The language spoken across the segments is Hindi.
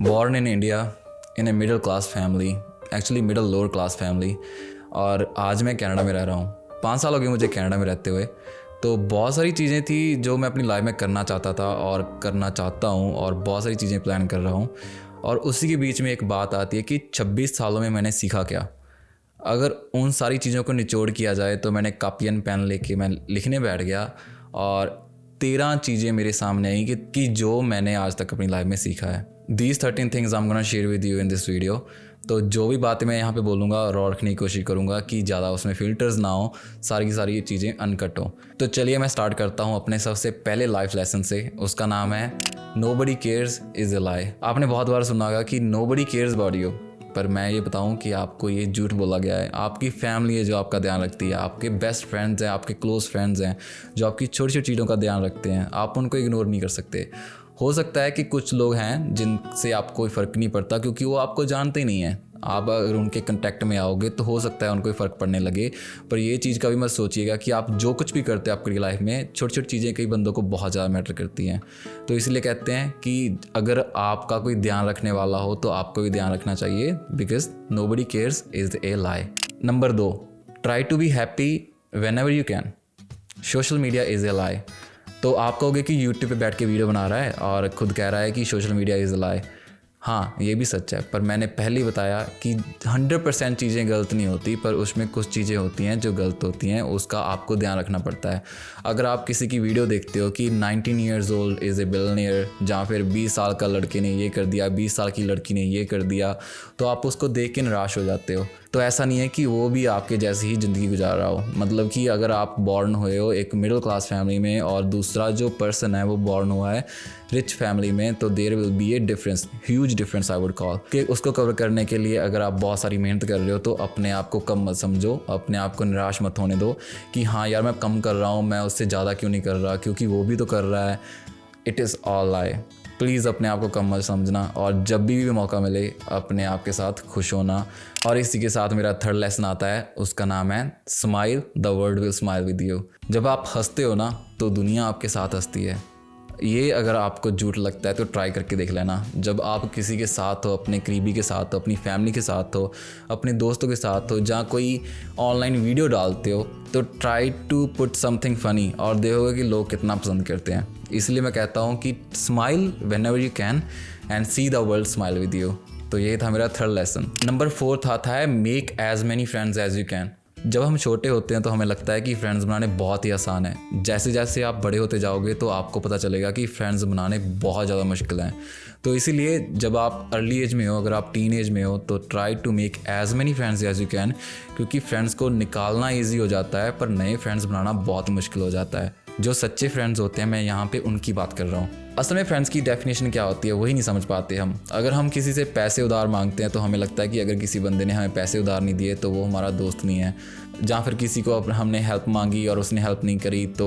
born in India in a middle class family, actually middle lower class family, और आज मैं कनाडा में रह रहा हूँ। 5 साल हो गए मुझे कनाडा में रहते हुए। तो बहुत सारी चीज़ें थी जो मैं अपनी लाइफ में करना चाहता था और करना चाहता हूँ, और बहुत सारी चीज़ें प्लान कर रहा हूँ। और उसी के बीच में एक बात आती है कि 26 सालों में मैंने सीखा क्या। अगर उन सारी चीज़ों को निचोड़ किया जाए तो मैंने कॉपी एंड पेन लेके मैं लिखने बैठ गया और 13 चीज़ें मेरे सामने आई कि जो मैंने आज तक अपनी लाइफ में सीखा है। These 13 things I am gonna share with you in this video. तो जो भी बातें मैं यहाँ पे बोलूँगा रॉ रखने की कोशिश करूँगा कि ज़्यादा उसमें फ़िल्टर्स ना हो, सारी की सारी चीज़ें अनकट हो। तो चलिए मैं स्टार्ट करता हूँ अपने सबसे पहले लाइफ लेसन से। उसका नाम है नोबडी केयर्स इज़ अ लाई। आपने बहुत बार सुना होगा कि नोबडी केयर्स अबाउट यू, पर मैं ये बताऊं कि आपको ये झूठ बोला गया है। आपकी फैमिली है जो आपका ध्यान रखती है, आपके बेस्ट फ्रेंड्स हैं, आपके क्लोज फ्रेंड्स हैं जो आपकी छोटी छोटी चीज़ों का ध्यान रखते हैं। आप उनको इग्नोर नहीं कर सकते। हो सकता है कि कुछ लोग हैं जिनसे आपको कोई फ़र्क नहीं पड़ता क्योंकि वो आपको जानते ही नहीं हैं। आप अगर उनके कंटेक्ट में आओगे तो हो सकता है उनको फ़र्क पड़ने लगे, पर ये चीज़ का भी मत सोचिएगा कि आप जो कुछ भी करते हैं आपकी लाइफ में, छोटी छोटी चीज़ें कई बंदों को बहुत ज़्यादा मैटर करती हैं। तो इसलिए कहते हैं कि अगर आपका कोई ध्यान रखने वाला हो तो आपको भी ध्यान रखना चाहिए, because nobody cares is a lie. Number 2, try to be happy whenever you can. Social media is a lie. तो आप कहोगे कि यूट्यूब पे बैठ के वीडियो बना रहा है और खुद कह रहा है कि सोशल मीडिया इज़ अ लाई। हाँ, ये भी सच है, पर मैंने पहले ही बताया कि 100% चीज़ें गलत नहीं होती, पर उसमें कुछ चीज़ें होती हैं जो गलत होती हैं, उसका आपको ध्यान रखना पड़ता है। अगर आप किसी की वीडियो देखते हो कि 19 years old is a billionaire, जहाँ फिर 20 साल का लड़के ने ये कर दिया, 20 साल की लड़की ने ये कर दिया, तो आप उसको देख के निराश हो जाते हो। तो ऐसा नहीं है कि वो भी आपके जैसी ही ज़िंदगी गुजार रहा हो। मतलब कि अगर आप बॉर्न हुए हो एक मिडिल क्लास फैमिली में और दूसरा जो पर्सन है वो बॉर्न हुआ है रिच फैमिली में, तो there will be a difference, huge difference I would call. कि उसको कवर करने के लिए अगर आप बहुत सारी मेहनत कर रहे हो तो अपने आप को कम मत समझो, अपने आप को निराश मत होने दो कि हाँ यार मैं कम कर रहा हूँ, मैं उससे ज़्यादा क्यों नहीं कर रहा क्योंकि वो भी तो कर रहा है। It is all lie. Please अपने आप को कम मत समझना, और जब भी मौका मिले अपने आप के साथ खुश होना। और इसी के साथ मेरा थर्ड लेसन आता है, उसका नाम है smile, the world will smile with you. जब आप हंसते हो ना तो दुनिया आपके साथ हंसती है। ये अगर आपको झूठ लगता है तो ट्राई करके देख लेना। जब आप किसी के साथ हो, अपने करीबी के साथ हो, अपनी फैमिली के साथ हो, अपने दोस्तों के साथ हो, जहाँ कोई ऑनलाइन वीडियो डालते हो, तो try to put something funny और देखोगे कि लोग कितना पसंद करते हैं। इसलिए मैं कहता हूँ कि smile when ever you can and see the world smile with you. तो ये था मेरा थर्ड लेसन। नंबर 4 आता है make as many friends as you can. जब हम छोटे होते हैं तो हमें लगता है कि फ्रेंड्स बनाने बहुत ही आसान है। जैसे जैसे आप बड़े होते जाओगे तो आपको पता चलेगा कि फ्रेंड्स बनाने बहुत ज़्यादा मुश्किल हैं। तो इसीलिए जब आप अर्ली एज में हो, अगर आप टीन एज में हो, तो try to make as many friends as you can, क्योंकि फ्रेंड्स को निकालना ईजी हो जाता है पर नए फ्रेंड्स बनाना बहुत मुश्किल हो जाता है। जो सच्चे फ्रेंड्स होते हैं, मैं यहाँ पे उनकी बात कर रहा हूँ। असल में फ्रेंड्स की डेफिनेशन क्या होती है वही नहीं समझ पाते हम। अगर हम किसी से पैसे उधार मांगते हैं तो हमें लगता है कि अगर किसी बंदे ने हमें पैसे उधार नहीं दिए तो वो हमारा दोस्त नहीं है। जहाँ फिर किसी को हमने हेल्प मांगी और उसने हेल्प नहीं करी तो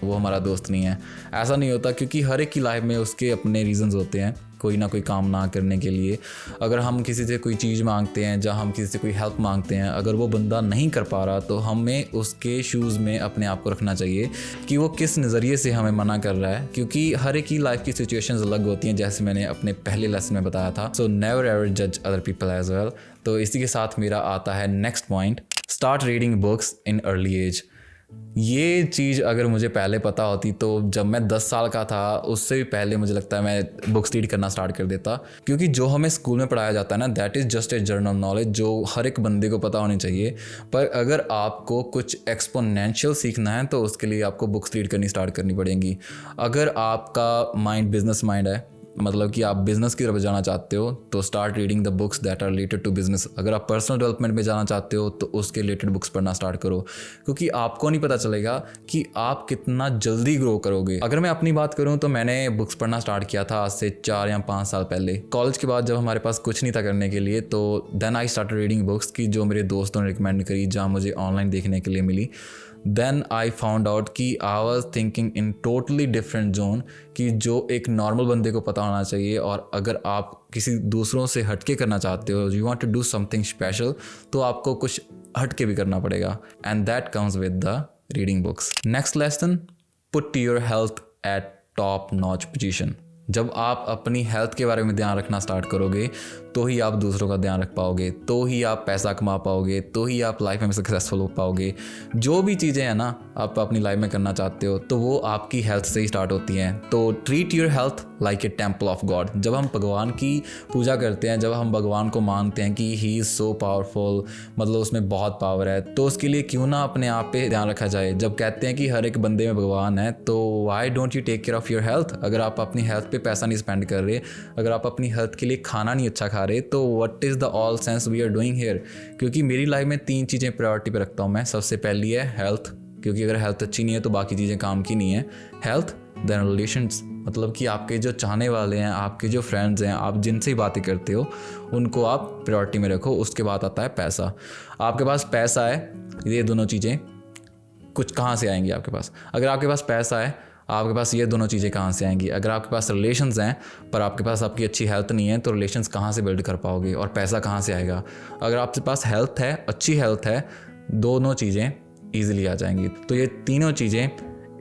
वो हमारा दोस्त नहीं है। ऐसा नहीं होता, क्योंकि हर एक की लाइफ में उसके अपने रीजंस होते हैं कोई ना कोई काम ना करने के लिए। अगर हम किसी से कोई चीज़ मांगते हैं, जहाँ हम किसी से कोई हेल्प मांगते हैं, अगर वो बंदा नहीं कर पा रहा तो हमें उसके शूज़ में अपने आप को रखना चाहिए कि वो किस नज़रिए से हमें मना कर रहा है, क्योंकि हर एक की लाइफ की सिचुएशंस अलग होती हैं, जैसे मैंने अपने पहले लेसन में बताया था। सो नेवर एवर जज अदर पीपल एज वेल। तो इसी के साथ मेरा आता है next point, start reading books in early age. ये चीज़ अगर मुझे पहले पता होती तो जब मैं 10 साल का था उससे भी पहले मुझे लगता है मैं बुक्स रीड करना स्टार्ट कर देता, क्योंकि जो हमें स्कूल में पढ़ाया जाता है ना, that is just a general knowledge जो हर एक बंदे को पता होनी चाहिए। पर अगर आपको कुछ एक्सपोनेंशियल सीखना है तो उसके लिए आपको बुक्स रीड करनी स्टार्ट करनी पड़ेंगी। अगर आपका माइंड बिजनेस माइंड है, मतलब कि आप बिज़नेस की तरफ जाना चाहते हो, तो start reading the books that are related to business. अगर आप पर्सनल डेवलपमेंट में जाना चाहते हो तो उसके रिलेटेड बुक्स पढ़ना स्टार्ट करो, क्योंकि आपको नहीं पता चलेगा कि आप कितना जल्दी ग्रो करोगे। अगर मैं अपनी बात करूं तो मैंने बुक्स पढ़ना स्टार्ट किया था आज से 4 या 5 साल पहले। कॉलेज के बाद जब हमारे पास कुछ नहीं था करने के लिए, तो then I start reading books की जो मेरे दोस्तों ने रिकमेंड करी, जहाँ मुझे ऑनलाइन देखने के लिए मिली। देन आई फाउंड आउट कि I was thinking in totally different zone, कि जो एक नॉर्मल बंदे को पता होना चाहिए। और अगर आप किसी दूसरों से हटके करना चाहते हो, you want to do something special, तो आपको कुछ हटके भी करना पड़ेगा, and that comes with the reading books. Next lesson, put your health at top notch position. जब आप अपनी हेल्थ के बारे में ध्यान रखना स्टार्ट करोगे तो ही आप दूसरों का ध्यान रख पाओगे, तो ही आप पैसा कमा पाओगे, तो ही आप लाइफ में सक्सेसफुल हो पाओगे। जो भी चीज़ें हैं ना आप अपनी लाइफ में करना चाहते हो तो वो आपकी हेल्थ से ही स्टार्ट होती हैं। तो treat your health like a temple of God. जब हम भगवान की पूजा करते हैं, जब हम भगवान को मानते हैं कि ही इज़ सो पावरफुल, मतलब उसमें बहुत पावर है, तो उसके लिए क्यों ना अपने आप पे ध्यान रखा जाए। जब कहते हैं कि हर एक बंदे में भगवान है, तो why don't you take care of your health. अगर आप अपनी हेल्थ पे पैसा नहीं स्पेंड कर रहे, अगर आप अपनी हेल्थ के लिए खाना नहीं अच्छा खा रहे, तो what is the all sense we are doing here. क्योंकि मेरी लाइफ में 3 चीज़ें प्रायोरिटी पे रखता हूँ मैं। सबसे पहली है हेल्थ, क्योंकि अगर हेल्थ अच्छी नहीं है तो बाकी चीज़ें काम की नहीं है। हेल्थ, देन रिलेशंस, मतलब कि आपके जो चाहने वाले हैं, आपके जो फ्रेंड्स हैं, आप जिनसे ही बातें करते हो उनको आप प्रायोरिटी में रखो। उसके बाद आता है पैसा। आपके पास पैसा है, ये दोनों चीज़ें कुछ कहाँ से आएंगी आपके पास। अगर आपके पास पैसा है, आपके पास ये दोनों चीज़ें कहाँ से आएंगी। अगर आपके पास रिलेशंस हैं पर आपके पास आपकी अच्छी हेल्थ नहीं है, तो रिलेशंस कहाँ से बिल्ड कर पाओगे और पैसा कहाँ से आएगा। अगर आपके पास हेल्थ है, अच्छी हेल्थ है, दोनों चीज़ें ईजिली आ जाएंगी। तो ये तीनों चीज़ें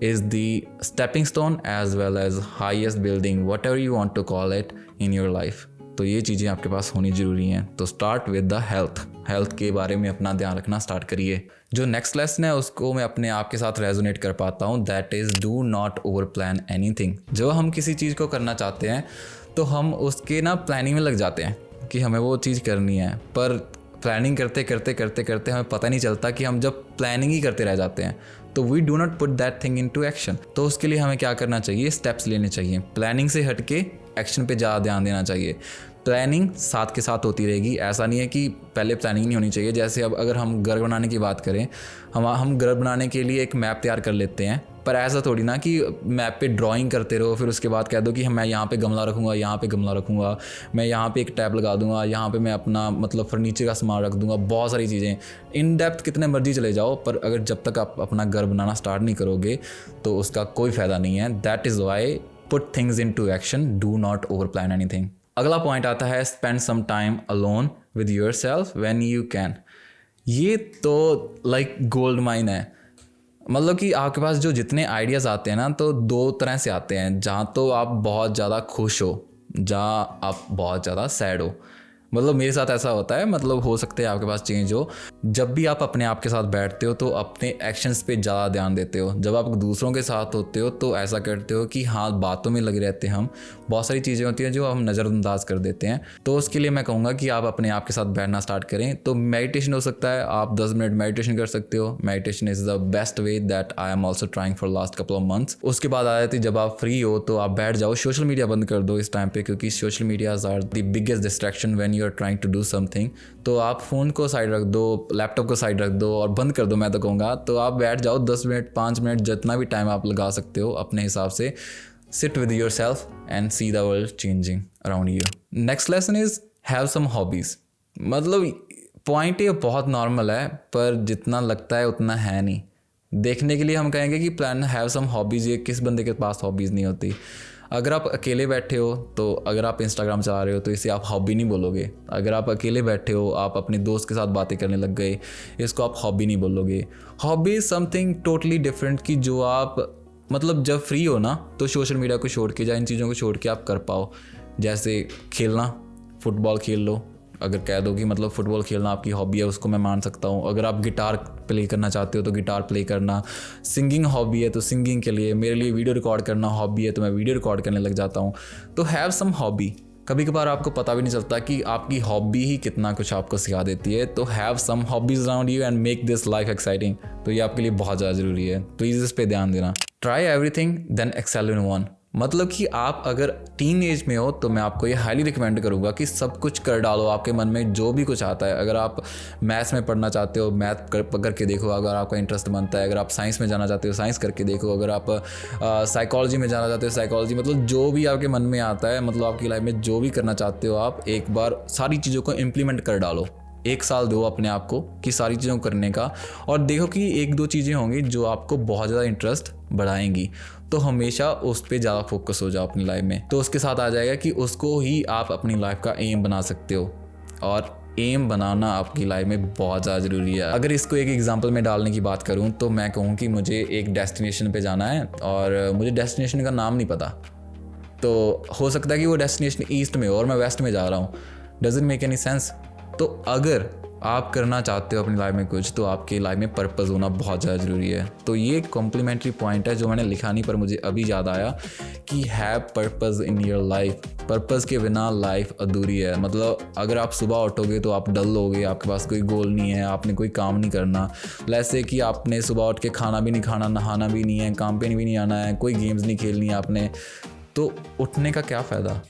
is the stepping stone as well as highest building, whatever you want to call it in your life. तो ये चीज़ें आपके पास होनी ज़रूरी हैं। तो स्टार्ट विद द हेल्थ के बारे में अपना ध्यान रखना स्टार्ट करिए। जो नेक्स्ट लेसन है उसको मैं अपने आप के साथ रेजोनेट कर पाता हूँ, that is do not over plan anything. जब हम किसी चीज़ को करना चाहते हैं तो हम उसके ना प्लानिंग में लग जाते हैं कि हमें वो चीज़ करनी है, पर प्लानिंग करते करते करते करते हमें पता नहीं चलता कि हम जब प्लानिंग ही करते रह जाते हैं तो we do not put that thing into action. तो उसके लिए हमें क्या करना चाहिए, स्टेप्स लेने चाहिए। प्लानिंग से हट के एक्शन पे ज़्यादा ध्यान देना चाहिए। प्लानिंग साथ के साथ होती रहेगी, ऐसा नहीं है कि पहले प्लानिंग नहीं होनी चाहिए। जैसे अब अगर हम घर बनाने की बात करें, हम घर बनाने के लिए एक मैप तैयार कर लेते हैं, पर ऐसा थोड़ी ना कि मैप पे ड्राइंग करते रहो फिर उसके बाद कह दो कि मैं यहाँ पे गमला रखूँगा, यहाँ पे गमला रखूँगा, मैं यहाँ पे एक टैब लगा दूँगा, यहाँ पे मैं अपना मतलब फर्नीचर का सामान रख दूँगा, बहुत सारी चीज़ें। इन डेप्थ कितने मर्जी चले जाओ, पर अगर जब तक आप अपना घर बनाना स्टार्ट नहीं करोगे तो उसका कोई फ़ायदा नहीं है। That is why put things into action, do not over plan anything. अगला पॉइंट आता है spend some time alone with yourself when you can. ये तो लाइक गोल्ड माइन है। मतलब कि आपके पास जो जितने आइडियाज़ आते हैं ना, तो 2 तरह से आते हैं। जहाँ तो आप बहुत ज़्यादा खुश हो, जहाँ आप बहुत ज़्यादा सैड हो। मतलब मेरे साथ ऐसा होता है, मतलब हो सकता है आपके पास चेंज हो। जब भी आप अपने आप के साथ बैठते हो तो अपने एक्शंस पे ज़्यादा ध्यान देते हो। जब आप दूसरों के साथ होते हो तो ऐसा करते हो कि हाँ बातों में लगे रहते हैं हम, बहुत सारी चीज़ें होती हैं जो हम नज़रअंदाज कर देते हैं। तो उसके लिए मैं कहूँगा कि आप अपने आप के साथ बैठना स्टार्ट करें। तो मेडिटेशन हो सकता है, आप 10 मिनट मेडिटेशन कर सकते हो। Meditation is the best way that I am also trying for last couple of months. उसके बाद आ जाती जब आप फ्री हो तो आप बैठ जाओ, सोशल मीडिया बंद कर दो इस टाइम पे, क्योंकि social medias are the biggest distraction when you are trying to do something. तो आप फ़ोन को साइड रख दो, लैपटॉप को साइड रख दो और बंद कर दो, मैं तो कहूँगा। तो आप बैठ जाओ 10 मिनट 5 मिनट जितना भी टाइम आप लगा सकते हो अपने हिसाब से। Sit with yourself and see the world changing around you. Next lesson is have some hobbies. मतलब पॉइंट ये बहुत नॉर्मल है, पर जितना लगता है उतना है नहीं। देखने के लिए हम कहेंगे कि प्लान हैव सम हॉबीज़, ये किस बंदे के पास हॉबीज़ नहीं होती। अगर आप अकेले बैठे हो तो अगर आप इंस्टाग्राम चला रहे हो तो इसे आप हॉबी नहीं बोलोगे। अगर आप अकेले बैठे हो, आप अपने दोस्त के साथ बातें करने लग गए, इसको आप हॉबी नहीं बोलोगे। Hobby is something totally different कि जो आप मतलब जब फ्री हो ना तो सोशल मीडिया को छोड़ के या इन चीज़ों को छोड़ के आप कर पाओ। जैसे खेलना, फुटबॉल खेल लो। अगर कह दो कि मतलब फुटबॉल खेलना आपकी हॉबी है, उसको मैं मान सकता हूँ। अगर आप गिटार प्ले करना चाहते हो तो गिटार प्ले करना। सिंगिंग हॉबी है तो सिंगिंग के लिए, मेरे लिए वीडियो रिकॉर्ड करना हॉबी है तो मैं वीडियो रिकॉर्ड करने लग जाता हूँ। तो हैव सम हॉबी। कभी कभार आपको पता भी नहीं चलता कि आपकी हॉबी ही कितना कुछ आपको सिखा देती है। तो have some hobbies around you and make this life exciting. तो ये आपके लिए बहुत ज़्यादा ज़रूरी है, प्लीज़ इस पर ध्यान देना। Try everything then excel in one. मतलब कि आप अगर टीन एज में हो तो मैं आपको ये हाईली रिकमेंड करूँगा कि सब कुछ कर डालो, आपके मन में जो भी कुछ आता है। अगर आप मैथ्स में पढ़ना चाहते हो मैथ करके देखो, अगर आपका इंटरेस्ट बनता है। अगर आप साइंस में जाना चाहते हो साइंस करके देखो। अगर आप साइकोलॉजी में जाना चाहते हो साइकोलॉजी, मतलब जो भी आपके मन में आता है, मतलब आपकी लाइफ में जो भी करना चाहते हो आप एक बार सारी चीज़ों को इम्प्लीमेंट कर डालो। 1 साल दो अपने आप को कि सारी चीज़ों को करने का, और देखो कि 1-2 चीज़ें होंगी जो आपको बहुत ज़्यादा इंटरेस्ट बढ़ाएंगी। तो हमेशा उस पर ज़्यादा फोकस हो जाओ अपनी लाइफ में। तो उसके साथ आ जाएगा कि उसको ही आप अपनी लाइफ का एम बना सकते हो, और एम बनाना आपकी लाइफ में बहुत ज़्यादा ज़रूरी है। अगर इसको एक एग्जांपल में डालने की बात करूँ तो मैं कहूँ कि मुझे एक डेस्टिनेशन पे जाना है और मुझे डेस्टिनेशन का नाम नहीं पता, तो हो सकता है कि वो डेस्टिनेशन ईस्ट में हो और मैं वेस्ट में जा रहा हूँ, डजंट मेक एनी सेंस। तो अगर आप करना चाहते हो अपनी लाइफ में कुछ, तो आपकी लाइफ में पर्पस होना बहुत ज़्यादा ज़रूरी है। तो ये एक कॉम्प्लीमेंट्री पॉइंट है जो मैंने लिखा नहीं, पर मुझे अभी याद आया कि have purpose in your life. Purpose के बिना लाइफ अधूरी है। मतलब अगर आप सुबह उठोगे तो आप डल होगे, आपके पास कोई गोल नहीं है, आपने कोई काम नहीं करना, जैसे कि आपने सुबह उठ के खाना भी नहीं खाना, नहाना भी नहीं है, काम पे भी नहीं आना है, कोई गेम्स नहीं खेलनी है आपने, तो उठने का क्या फ़ायदा।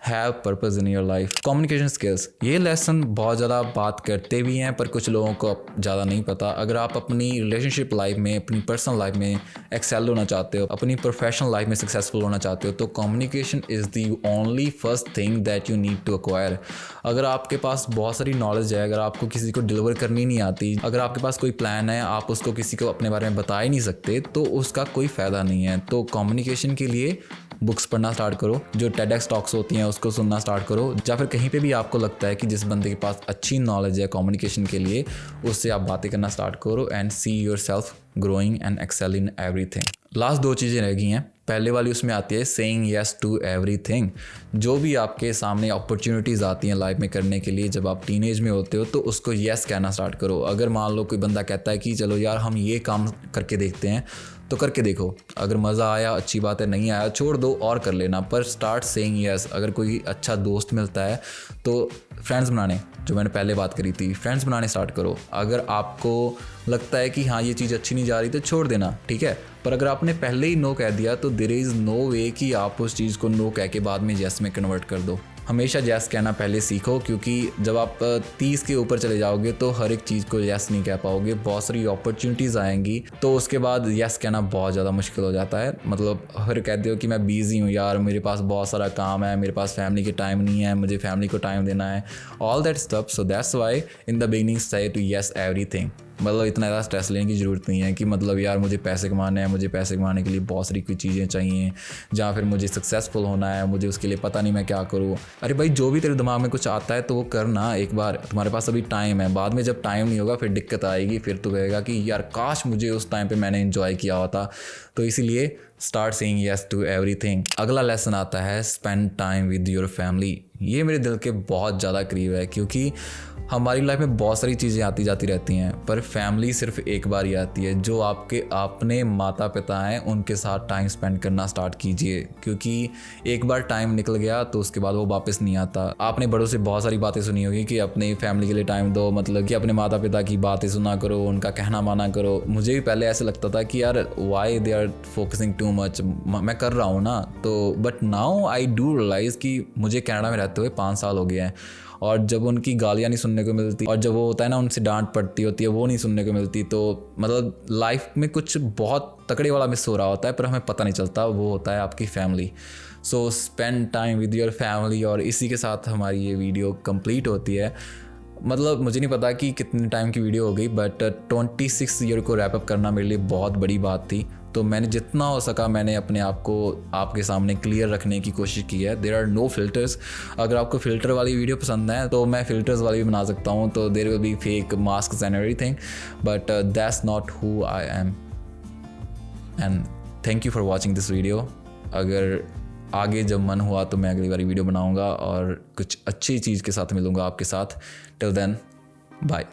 Have purpose in your life. Communication skills, ये लेसन बहुत ज़्यादा बात करते भी हैं पर कुछ लोगों को ज़्यादा नहीं पता। अगर आप अपनी रिलेशनशिप लाइफ में, अपनी पर्सनल लाइफ में एक्सेल होना चाहते हो, अपनी प्रोफेशनल लाइफ में सक्सेसफुल होना चाहते हो, तो communication is the only first thing that you need to acquire. अगर आपके पास बहुत सारी नॉलेज है, अगर आपको किसी को डिलीवर करनी नहीं आती, अगर आपके पास कोई प्लान है, आप उसको किसी को अपने बारे में बता ही नहीं सकते, तो उसका कोई फ़ायदा नहीं है। तो कम्युनिकेशन के लिए बुक्स पढ़ना स्टार्ट करो, जो टेडेक्स टॉक्स होती हैं उसको सुनना स्टार्ट करो, या फिर कहीं पे भी आपको लगता है कि जिस बंदे के पास अच्छी नॉलेज है कम्युनिकेशन के लिए, उससे आप बातें करना स्टार्ट करो and see yourself growing and excel in everything. Last 2 चीज़ें रह गई हैं। पहले वाली उसमें आती है सेइंग येस टू एवरीथिंग। जो भी आपके सामने अपॉर्चुनिटीज़ आती हैं लाइफ में करने के लिए, जब आप टीनेज में होते हो तो उसको येस कहना स्टार्ट करो। अगर मान लो कोई बंदा कहता है कि चलो यार हम ये काम करके देखते हैं, तो करके देखो, अगर मज़ा आया अच्छी बात है, नहीं आया छोड़ दो और कर लेना, पर स्टार्ट सेइंग येस। अगर कोई अच्छा दोस्त मिलता है तो फ्रेंड्स बनाने, जो मैंने पहले बात करी थी, फ्रेंड्स बनाने स्टार्ट करो। अगर आपको लगता है कि हाँ ये चीज़ अच्छी नहीं जा रही तो छोड़ देना, ठीक है। पर अगर आपने पहले ही नो कह दिया तो देयर इज़ नो वे कि आप उस चीज़ को नो कह के बाद में येस में कन्वर्ट कर दो। हमेशा येस कहना पहले सीखो, क्योंकि जब आप 30 के ऊपर चले जाओगे तो हर एक चीज़ को येस नहीं कह पाओगे, बहुत सारी अपॉर्चुनिटीज़ आएंगी, तो उसके बाद येस कहना बहुत ज़्यादा मुश्किल हो जाता है। मतलब हर कहते हो कि मैं बिज़ी हूँ यार, मेरे पास बहुत सारा काम है, मेरे पास फैमिली के टाइम नहीं है, मुझे फैमिली को टाइम देना है, all that stuff. So that's why in the beginning से टू येस एवरीथिंग। मतलब इतना ज़्यादा स्ट्रेस लेने की ज़रूरत नहीं है कि मतलब यार मुझे पैसे कमाने हैं, मुझे पैसे कमाने के लिए बहुत सारी कोई चीज़ें चाहिए, जहाँ फिर मुझे सक्सेसफुल होना है, मुझे उसके लिए पता नहीं मैं क्या करूँ। अरे भाई जो भी तेरे दिमाग में कुछ आता है तो वो करना एक बार, तुम्हारे पास अभी टाइम है। बाद में जब टाइम नहीं होगा फिर दिक्कत आएगी, फिर तो कहेगा कि यार काश मुझे उस टाइम पर मैंने इन्जॉय किया होता। तो इसीलिए start saying yes to everything. अगला लेसन आता है spend time with your family. ये मेरे दिल के बहुत ज़्यादा करीब है, क्योंकि हमारी लाइफ में बहुत सारी चीज़ें आती जाती रहती हैं, पर फैमिली सिर्फ एक बार ही आती है। जो आपके अपने माता पिता हैं उनके साथ टाइम स्पेंड करना स्टार्ट कीजिए, क्योंकि एक बार टाइम निकल गया तो उसके बाद वो वापस नहीं आता। आपने बड़ों से बहुत सारी बातें सुनी होगी कि अपनी फैमिली के लिए टाइम दो, मतलब कि अपने माता पिता की बातें सुना करो, उनका कहना माना करो। मुझे भी पहले ऐसे लगता था कि यार why they are focusing too much, मैं कर रहा हूँ ना, तो but now I do realize कि मुझे कनाडा में रहते हुए 5 साल हो गए हैं, और जब उनकी गालियाँ नहीं सुनने को मिलती, और जब वो होता है ना उनसे डांट पड़ती होती है, वो नहीं सुनने को मिलती, तो मतलब लाइफ में कुछ बहुत तकड़े वाला मिस हो रहा होता है, पर हमें पता नहीं चलता। वो होता है आपकी family. So spend time with your family. और इसी के साथ हमारी ये वीडियो कंप्लीट होती है। मतलब मुझे नहीं पता कि कितने टाइम की वीडियो हो गई, बट 26 ईयर को रैप अप करना मेरे लिए बहुत बड़ी बात थी। तो मैंने जितना हो सका मैंने अपने आप को आपके सामने क्लियर रखने की कोशिश की है। There are no filters. अगर आपको फ़िल्टर वाली वीडियो पसंद है तो मैं फ़िल्टर्स वाली भी बना सकता हूँ, तो there will be fake mask and everything, but that's not who I am. And thank you for watching this video. अगर आगे जब मन हुआ तो मैं अगली बारी वीडियो बनाऊँगा और कुछ अच्छी चीज़ के साथ मिलूँगा आपके साथ। Till then bye.